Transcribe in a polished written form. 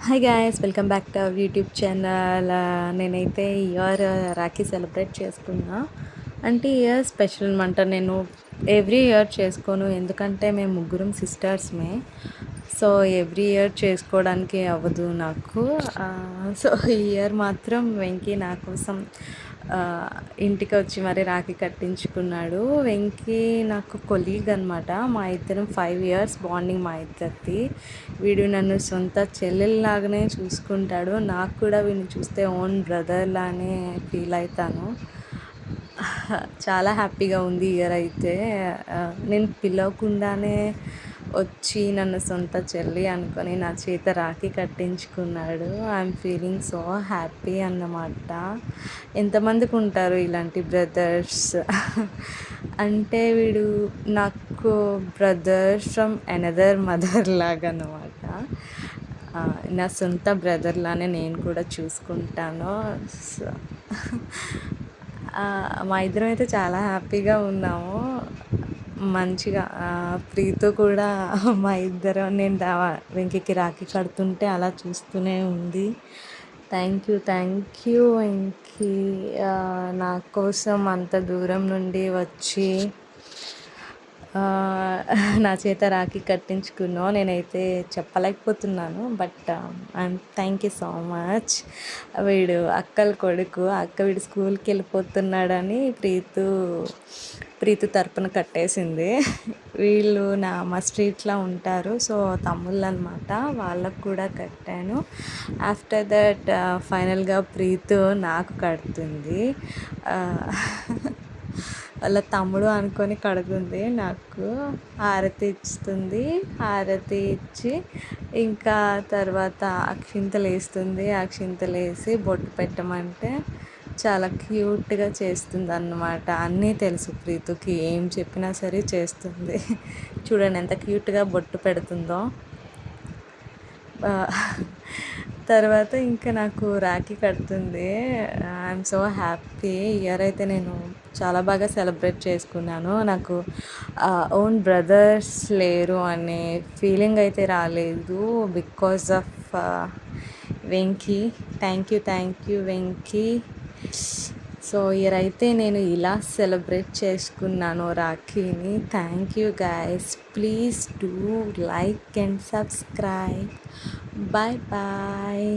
Hi guys, welcome back to our YouTube channel. నేనైతే ఈ year Rakhi celebrate చేసుకున్నా. అంటే ఇయర్ స్పెషల్ అనమాట. నేను ఎవ్రీ ఇయర్ చేసుకోను, ఎందుకంటే మేము ముగ్గురం సిస్టర్స్మే. సో ఎవ్రీ ఇయర్ చేసుకోవడానికి అవ్వదు నాకు. సో ఈ ఇయర్ మాత్రం వెంకీ నా కోసం ఇంటికి వచ్చి మరి రాఖీ కట్టించుకున్నాడు. వెంకీ నాకు కొలీగ్ అనమాట. మా ఇద్దరం 5 ఇయర్స్ బాండింగ్ మా ఇద్దరిది. వీడు నన్ను సొంత చెల్లెల్లాగానే చూసుకుంటాడు. నాకు కూడా వీడిని చూస్తే ఓన్ బ్రదర్ లానే ఫీల్ అవుతాను. చాలా హ్యాపీగా ఉంది ఇయర్ అయితే. నేను పిలవకుండానే వచ్చి నన్ను సొంత చెల్లి అనుకొని నా చేత రాఖీ కట్టించుకున్నాడు. ఐఎమ్ ఫీలింగ్ సో హ్యాపీ అన్నమాట. ఎంతమందికి ఉంటారు ఇలాంటి బ్రదర్స్? అంటే వీడు నాకు బ్రదర్ ఫ్రమ్ అనదర్ మదర్ లాగా అన్నమాట. నా సొంత బ్రదర్లానే నేను కూడా చూసుకుంటాను. సో మా ఇద్దరం అయితే చాలా హ్యాపీగా ఉన్నాము. మంచిగా ప్రీతు కూడా మా ఇద్దరం నేను వెంకికి రాఖీ కడుతుంటే అలా చూస్తూనే ఉంది. థ్యాంక్ యూ వెంకీ, నా కోసం అంత దూరం నుండి వచ్చి నా చేత రాఖీ కట్టించుకున్నావు. నేనైతే చెప్పలేకపోతున్నాను, but thank you so much. వీడు అక్కల కొడుకు. వీడు స్కూల్కి వెళ్ళిపోతున్నాడని ప్రీతు తరపున కట్టేసింది. వీళ్ళు మా స్ట్రీట్లో ఉంటారు, సో తమ్ముళ్ళు అనమాట. వాళ్ళకు కూడా కట్టాను. ఆఫ్టర్ దట్ ఫైనల్గా ప్రీతు నాకు కడుతుంది. వాళ్ళ తమ్ముడు అనుకొని కడుతుంది. నాకు హారతి ఇస్తుంది. హారతి ఇచ్చి ఇంకా తర్వాత అక్షింతలు వేస్తుంది. అక్షింతలు వేసి బొట్టు పెట్టమంటే చాలా క్యూట్గా చేస్తుంది అన్నమాట. అన్నీ తెలుసు ప్రీతుకి, ఏం చెప్పినా సరే చేస్తుంది. చూడండి ఎంత క్యూట్గా బొట్టు పెడుతుందో. తర్వాత ఇంకా నాకు రాఖీ కడుతుంది. I'm so happy. ఇయర్ అయితే నేను చాలా బాగా సెలబ్రేట్ చేసుకున్నాను. నాకు ఓన్ బ్రదర్స్ లేరు అనే ఫీలింగ్ అయితే రాలేదు because of Venky. Thank you Venky. So year అయితే నేను ఇలా సెలబ్రేట్ చేసుకున్నాను రాఖీని. Thank you guys. Please do like and subscribe. Bye bye.